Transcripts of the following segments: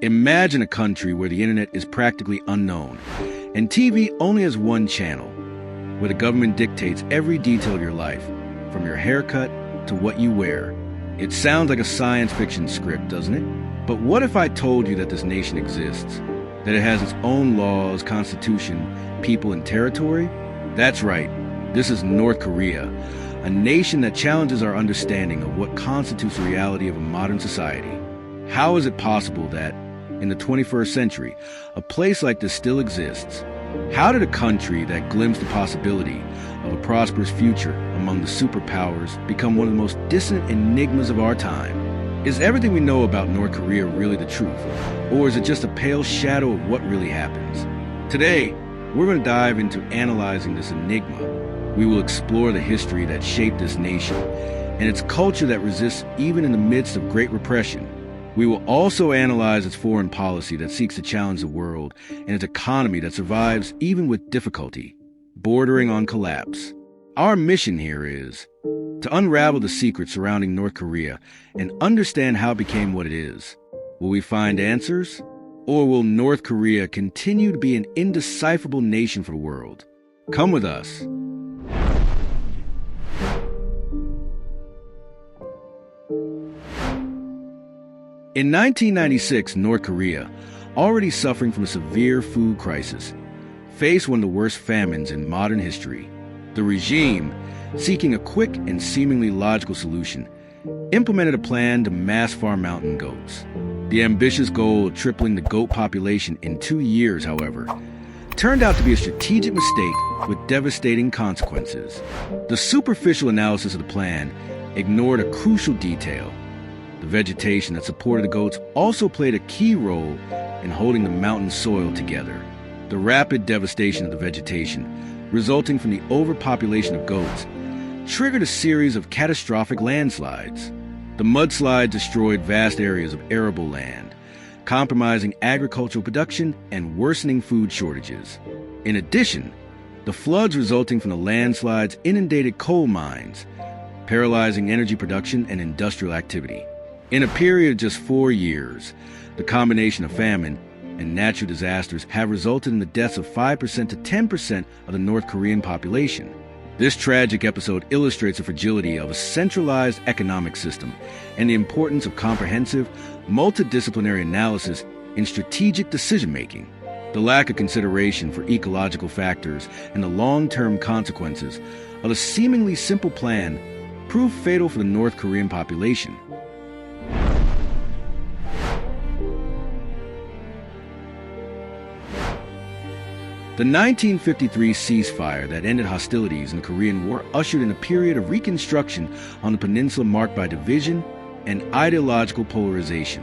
Imagine a country where the internet is practically unknown, and TV only has one channel, where the government dictates every detail of your life, from your haircut to what you wear. It sounds like a science fiction script, doesn't it? But what if I told you that this nation exists? That it has its own laws, constitution, people, and territory? That's right. This is North Korea, a nation that challenges our understanding of what constitutes the reality of a modern society. How is it possible that, in the 21st century, a place like this still exists? How did a country that glimpsed the possibility of a prosperous future among the superpowers become one of the most distant enigmas of our time? Is everything we know about North Korea really the truth, or is it just a pale shadow of what really happens? Today, we're going to dive into analyzing this enigma. We will explore the history that shaped this nation and its culture that resists even in the midst of great repression. We will also analyze its foreign policy that seeks to challenge the world and its economy that survives even with difficulty, bordering on collapse. Our mission here is to unravel the secrets surrounding North Korea and understand how it became what it is. Will we find answers? Or will North Korea continue to be an indecipherable nation for the world? Come with us. In 1996, North Korea, already suffering from a severe food crisis, faced one of the worst famines in modern history. The regime, seeking a quick and seemingly logical solution, implemented a plan to mass farm mountain goats. The ambitious goal of tripling the goat population in 2 years, however, turned out to be a strategic mistake with devastating consequences. The superficial analysis of the plan ignored a crucial detail. The vegetation that supported the goats also played a key role in holding the mountain soil together. The rapid devastation of the vegetation, resulting from the overpopulation of goats, triggered a series of catastrophic landslides. The mudslide destroyed vast areas of arable land, compromising agricultural production and worsening food shortages. In addition, the floods resulting from the landslides inundated coal mines, paralyzing energy production and industrial activity. In a period of just 4 years, the combination of famine and natural disasters have resulted in the deaths of 5% to 10% of the North Korean population. This tragic episode illustrates the fragility of a centralized economic system and the importance of comprehensive, multidisciplinary analysis in strategic decision-making. The lack of consideration for ecological factors and the long-term consequences of a seemingly simple plan proved fatal for the North Korean population. The 1953 ceasefire that ended hostilities in the Korean War ushered in a period of reconstruction on the peninsula marked by division and ideological polarization.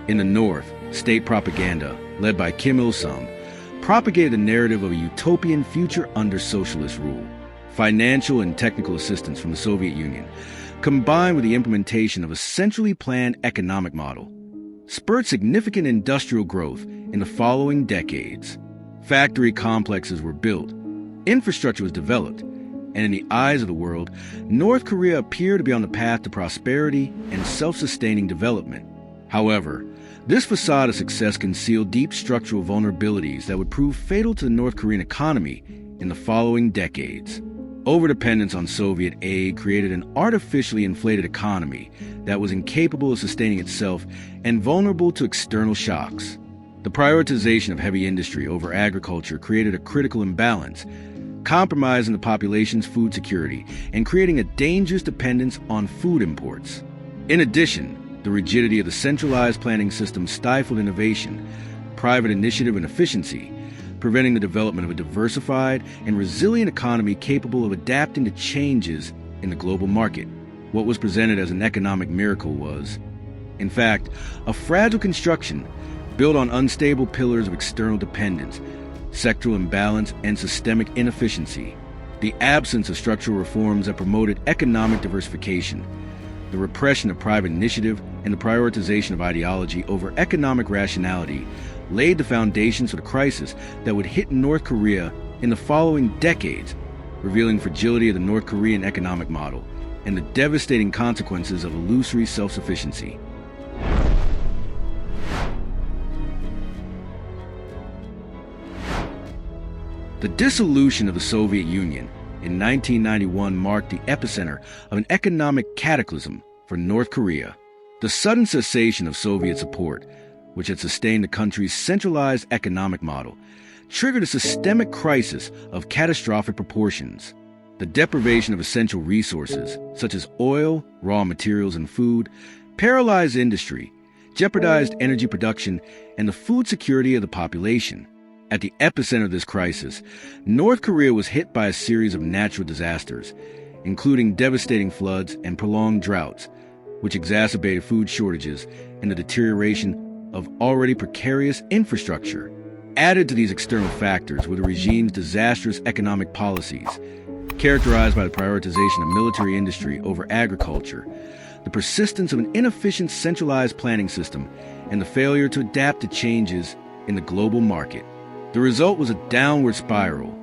In the north, state propaganda, led by Kim Il-sung, propagated the narrative of a utopian future under socialist rule. Financial and technical assistance from the Soviet Union, combined with the implementation of a centrally planned economic model, spurred significant industrial growth in the following decades. Factory complexes were built, infrastructure was developed, and in the eyes of the world, North Korea appeared to be on the path to prosperity and self-sustaining development. However, this facade of success concealed deep structural vulnerabilities that would prove fatal to the North Korean economy in the following decades. Overdependence on Soviet aid created an artificially inflated economy that was incapable of sustaining itself and vulnerable to external shocks. The prioritization of heavy industry over agriculture created a critical imbalance, compromising the population's food security and creating a dangerous dependence on food imports. In addition, the rigidity of the centralized planning system stifled innovation, private initiative, and efficiency, preventing the development of a diversified and resilient economy capable of adapting to changes in the global market. What was presented as an economic miracle was, in fact, a fragile construction built on unstable pillars of external dependence, sectoral imbalance, and systemic inefficiency. The absence of structural reforms that promoted economic diversification, the repression of private initiative, and the prioritization of ideology over economic rationality laid the foundations for the crisis that would hit North Korea in the following decades, revealing fragility of the North Korean economic model and the devastating consequences of illusory self-sufficiency. The dissolution of the Soviet Union in 1991 marked the epicenter of an economic cataclysm for North Korea. The sudden cessation of Soviet support, which had sustained the country's centralized economic model, triggered a systemic crisis of catastrophic proportions. The deprivation of essential resources, such as oil, raw materials, and food, paralyzed industry, jeopardized energy production, and the food security of the population. At the epicenter of this crisis, North Korea was hit by a series of natural disasters, including devastating floods and prolonged droughts, which exacerbated food shortages and the deterioration of already precarious infrastructure. Added to these external factors were the regime's disastrous economic policies, characterized by the prioritization of military industry over agriculture, the persistence of an inefficient centralized planning system, and the failure to adapt to changes in the global market. The result was a downward spiral,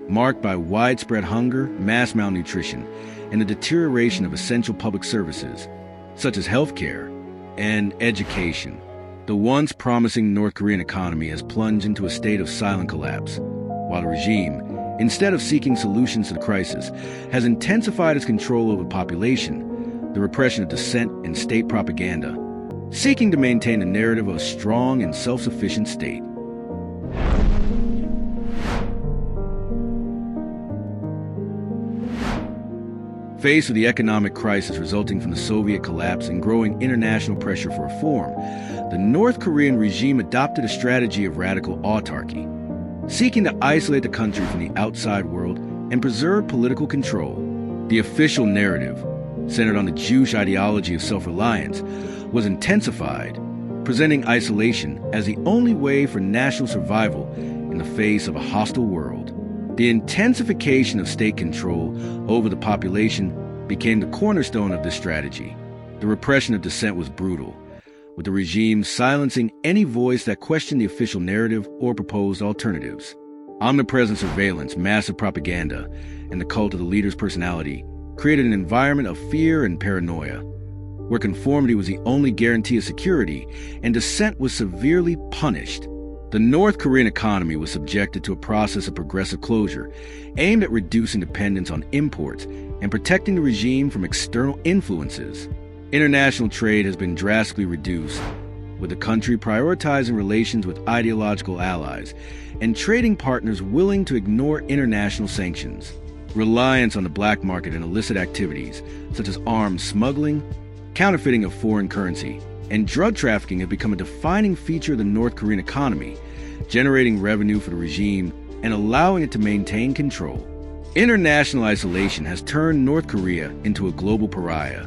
marked by widespread hunger, mass malnutrition, and the deterioration of essential public services, such as healthcare and education. The once promising North Korean economy has plunged into a state of silent collapse, while the regime, instead of seeking solutions to the crisis, has intensified its control over the population, the repression of dissent, and state propaganda, seeking to maintain a narrative of a strong and self-sufficient state. Faced with the economic crisis resulting from the Soviet collapse and growing international pressure for reform, the North Korean regime adopted a strategy of radical autarky, seeking to isolate the country from the outside world and preserve political control. The official narrative, centered on the Jewish ideology of self-reliance, was intensified, presenting isolation as the only way for national survival in the face of a hostile world. The intensification of state control over the population became the cornerstone of this strategy. The repression of dissent was brutal, with the regime silencing any voice that questioned the official narrative or proposed alternatives. Omnipresent surveillance, massive propaganda, and the cult of the leader's personality created an environment of fear and paranoia, where conformity was the only guarantee of security and dissent was severely punished. The North Korean economy was subjected to a process of progressive closure, aimed at reducing dependence on imports and protecting the regime from external influences. International trade has been drastically reduced, with the country prioritizing relations with ideological allies and trading partners willing to ignore international sanctions. Reliance on the black market and illicit activities, such as arms smuggling, counterfeiting of foreign currency, and drug trafficking have become a defining feature of the North Korean economy, generating revenue for the regime and allowing it to maintain control. International isolation has turned North Korea into a global pariah,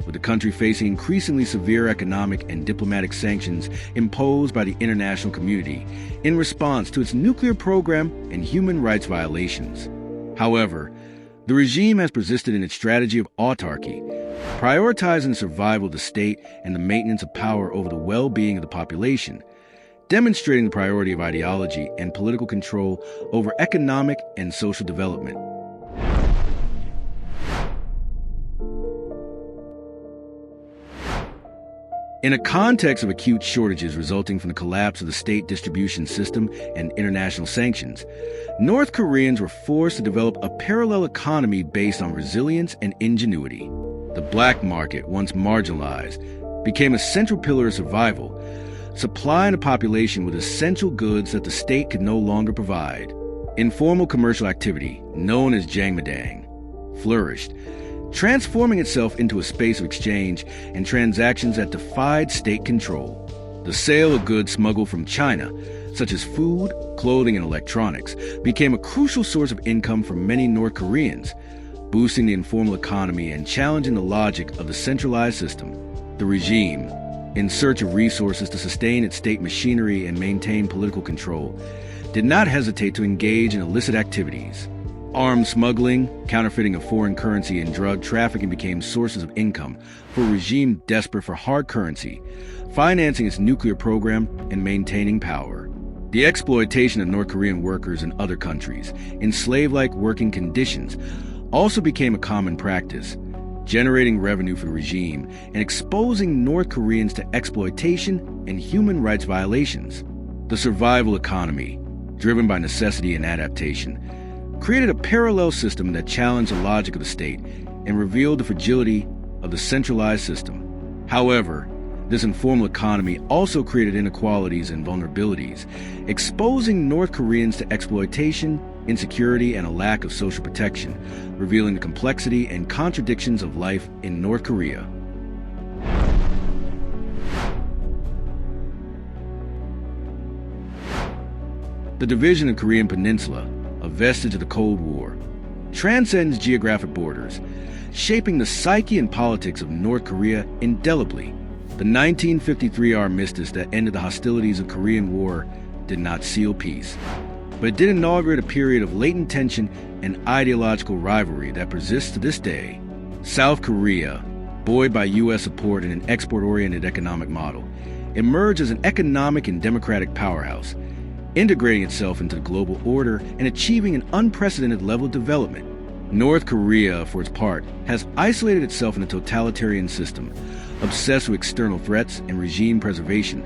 with the country facing increasingly severe economic and diplomatic sanctions imposed by the international community in response to its nuclear program and human rights violations. However, the regime has persisted in its strategy of autarky, prioritizing the survival of the state and the maintenance of power over the well-being of the population, demonstrating the priority of ideology and political control over economic and social development. In a context of acute shortages resulting from the collapse of the state distribution system and international sanctions, North Koreans were forced to develop a parallel economy based on resilience and ingenuity. The black market, once marginalized, became a central pillar of survival, supplying the population with essential goods that the state could no longer provide. Informal commercial activity, known as jangmadang, flourished, transforming itself into a space of exchange and transactions that defied state control. The sale of goods smuggled from China, such as food, clothing, and electronics, became a crucial source of income for many North Koreans, boosting the informal economy and challenging the logic of the centralized system. The regime, in search of resources to sustain its state machinery and maintain political control, did not hesitate to engage in illicit activities. Arms smuggling, counterfeiting of foreign currency, and drug trafficking became sources of income for a regime desperate for hard currency, financing its nuclear program and maintaining power. The exploitation of North Korean workers in other countries in slave-like working conditions also became a common practice, generating revenue for the regime and exposing North Koreans to exploitation and human rights violations. The survival economy, driven by necessity and adaptation, created a parallel system that challenged the logic of the state and revealed the fragility of the centralized system. However, this informal economy also created inequalities and vulnerabilities, exposing North Koreans to exploitation, insecurity, and a lack of social protection, revealing the complexity and contradictions of life in North Korea. The division of the Korean Peninsula, a vestige of the Cold War, transcends geographic borders, shaping the psyche and politics of North Korea indelibly. The 1953 armistice that ended the hostilities of the Korean War did not seal peace, but it did inaugurate a period of latent tension and ideological rivalry that persists to this day. South Korea, buoyed by U.S. support and an export-oriented economic model, emerged as an economic and democratic powerhouse, integrating itself into the global order and achieving an unprecedented level of development. North Korea, for its part, has isolated itself in a totalitarian system, obsessed with external threats and regime preservation,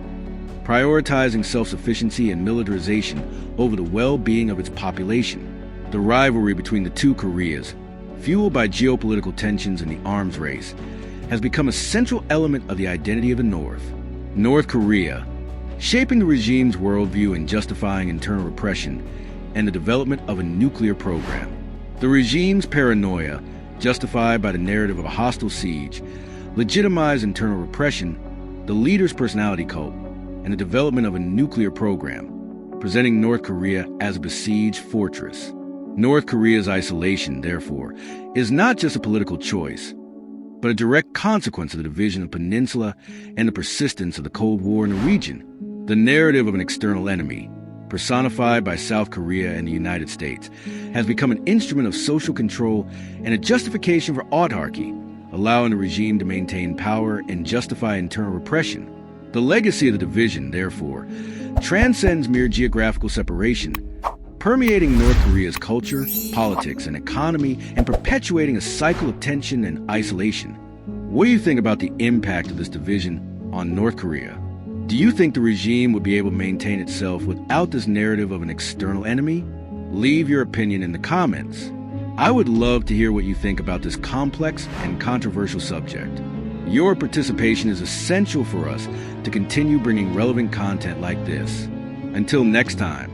prioritizing self-sufficiency and militarization over the well-being of its population. The rivalry between the two Koreas, fueled by geopolitical tensions and the arms race, has become a central element of the identity of the North. North Korea, shaping the regime's worldview and justifying internal repression and the development of a nuclear program. The regime's paranoia, justified by the narrative of a hostile siege, legitimized internal repression, the leader's personality cult, and the development of a nuclear program, presenting North Korea as a besieged fortress. North Korea's isolation, therefore, is not just a political choice, but a direct consequence of the division of the peninsula and the persistence of the Cold War in the region. The narrative of an external enemy, personified by South Korea and the United States, has become an instrument of social control and a justification for autarky, allowing the regime to maintain power and justify internal repression. The legacy of the division, therefore, transcends mere geographical separation, permeating North Korea's culture, politics, and economy, and perpetuating a cycle of tension and isolation. What do you think about the impact of this division on North Korea? Do you think the regime would be able to maintain itself without this narrative of an external enemy? Leave your opinion in the comments. I would love to hear what you think about this complex and controversial subject. Your participation is essential for us to continue bringing relevant content like this. Until next time.